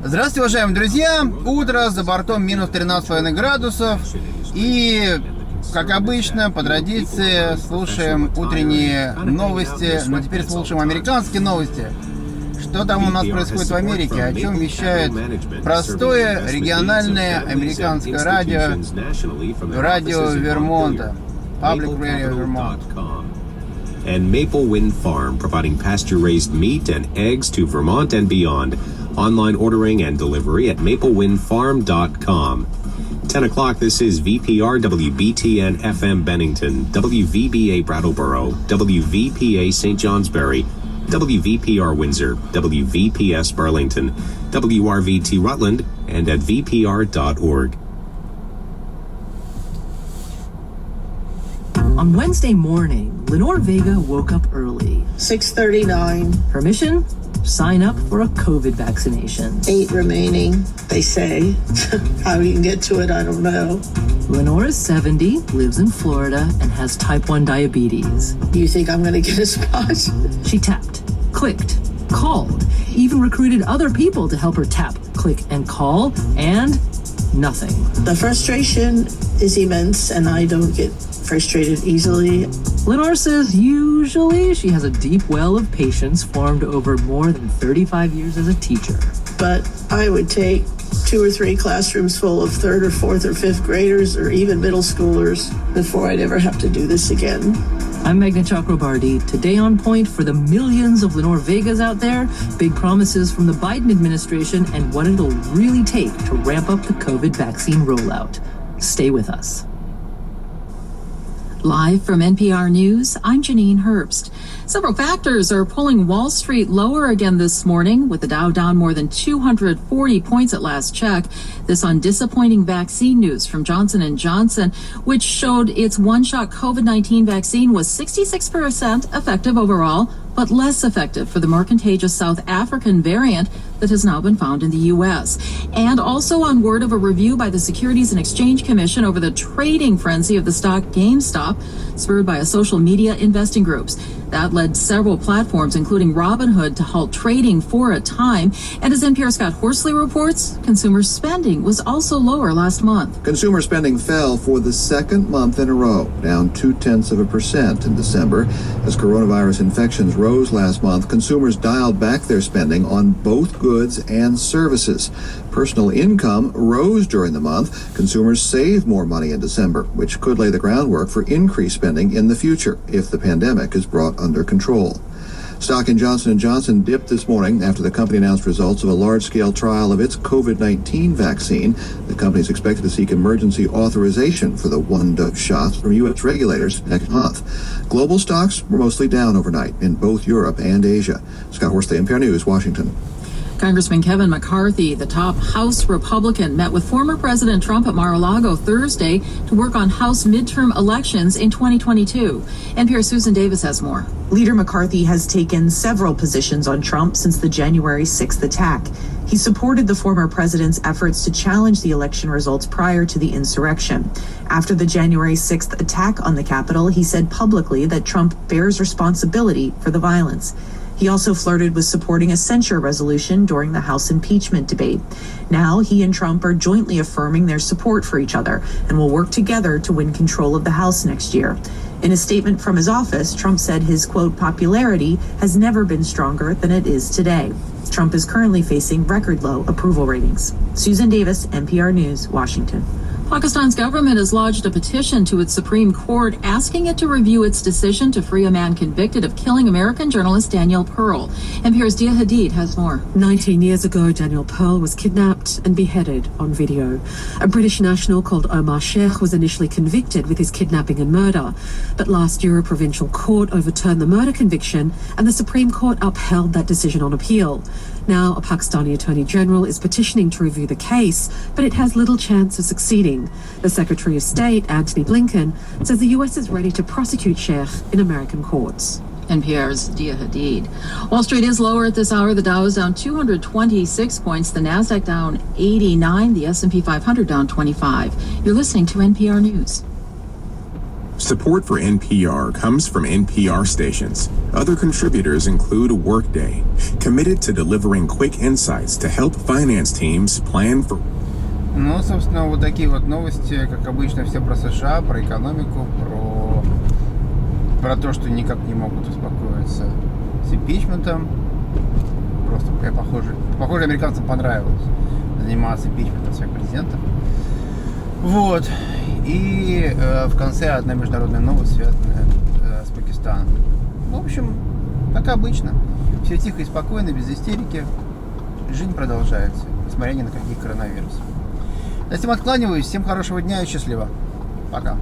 Здравствуйте, уважаемые друзья! Утро, за бортом минус 13,5 градусов. И, как обычно, по традиции, слушаем утренние новости. Но теперь слушаем американские новости. Что там у нас происходит в Америке? О чем вещает простое региональное американское радио, радио Вермонта, Public Radio Vermont. And Maple Wind Farm, providing pasture-raised meat and eggs to Vermont and beyond. Online ordering and delivery at maplewindfarm.com. 10 o'clock, this is VPR WBTN FM Bennington, WVBA Brattleboro, WVPA St. Johnsbury, WVPR Windsor, WVPS Burlington, WRVT Rutland, and at vpr.org. On Wednesday morning, Lenore Vega woke up early. 6:39. Her mission? Sign up for a COVID vaccination. 8 remaining, they say. How you can get to it, I don't know. Lenore is 70, lives in Florida, and has type 1 diabetes. You think I'm going to get a spot? She tapped, clicked, called, even recruited other people to help her tap, click, and call, and nothing. The frustration is immense, and I don't get frustrated easily. Lenore says usually she has a deep well of patience formed over more than 35 years as a teacher. But I would take 2 or 3 classrooms full of 3rd or 4th or 5th graders or even middle schoolers before I'd ever have to do this again. I'm Meghna Chakrabarty. Today on point for the millions of Lenore Vegas out there, big promises from the Biden administration and what it'll really take to ramp up the COVID vaccine rollout. Stay with us. Live from NPR News, I'm Janine Herbst. Several factors are pulling Wall Street lower again this morning, with the Dow down more than 240 points at last check. This on disappointing vaccine news from Johnson & Johnson, which showed its one-shot COVID-19 vaccine was 66% effective overall, but less effective for the more contagious South African variant that has now been found in the U.S. And also on word of a review by the Securities and Exchange Commission over the trading frenzy of the stock GameStop, spurred by a social media investing groups. That led several platforms, including Robinhood, to halt trading for a time. And as NPR's Scott Horsley reports, consumer spending was also lower last month. Consumer spending fell for the second month in a row, down 0.2% in December. As coronavirus infections rose last month, consumers dialed back their spending on both goods and services. Personal income rose during the month. Consumers saved more money in December, which could lay the groundwork for increased spending in the future if the pandemic is brought under control. Stock in Johnson & Johnson dipped this morning after the company announced results of a large-scale trial of its COVID-19 vaccine. The company is expected to seek emergency authorization for the one-dose shots from U.S. regulators next month. Global stocks were mostly down overnight in both Europe and Asia. Scott Horsley, NPR News, Washington. Congressman Kevin McCarthy, the top House Republican, met with former President Trump at Mar-a-Lago Thursday to work on House midterm elections in 2022. NPR's Susan Davis has more. Leader McCarthy has taken several positions on Trump since the January 6th attack. He supported the former president's efforts to challenge the election results prior to the insurrection. After the January 6th attack on the Capitol, he said publicly that Trump bears responsibility for the violence. He also flirted with supporting a censure resolution during the House impeachment debate. Now he and Trump are jointly affirming their support for each other and will work together to win control of the House next year. In a statement from his office, Trump said his, quote, popularity has never been stronger than it is today. Trump is currently facing record low approval ratings. Susan Davis, NPR News, Washington. Pakistan's government has lodged a petition to its Supreme Court asking it to review its decision to free a man convicted of killing American journalist Daniel Pearl. NPR's Dia Hadid has more. 19 years ago, Daniel Pearl was kidnapped and beheaded on video. A British national called Omar Sheikh was initially convicted with his kidnapping and murder. But last year, a provincial court overturned the murder conviction and the Supreme Court upheld that decision on appeal. Now, a Pakistani Attorney General is petitioning to review the case, but it has little chance of succeeding. The Secretary of State, Antony Blinken, says the U.S. is ready to prosecute Sheikh in American courts. NPR's Dia Hadid. Wall Street is lower at this hour. The Dow is down 226 points. The Nasdaq down 89. The S&P 500 down 25. You're listening to NPR News. Support for NPR comes from NPR stations. Other contributors include Workday, committed to delivering quick insights to help finance teams plan for... Ну, собственно, вот такие вот новости, как обычно, все про США, про экономику, про то, что никак не могут успокоиться с импичментом. Просто, похоже, американцам понравилось заниматься импичментом своих президентов. Вот. И в конце одна международная новость, связанная с Пакистаном. В общем, как обычно. Все тихо и спокойно, без истерики. Жизнь продолжается, несмотря ни на какие коронавирусы. Я всем откланиваюсь. Всем хорошего дня и счастливо. Пока.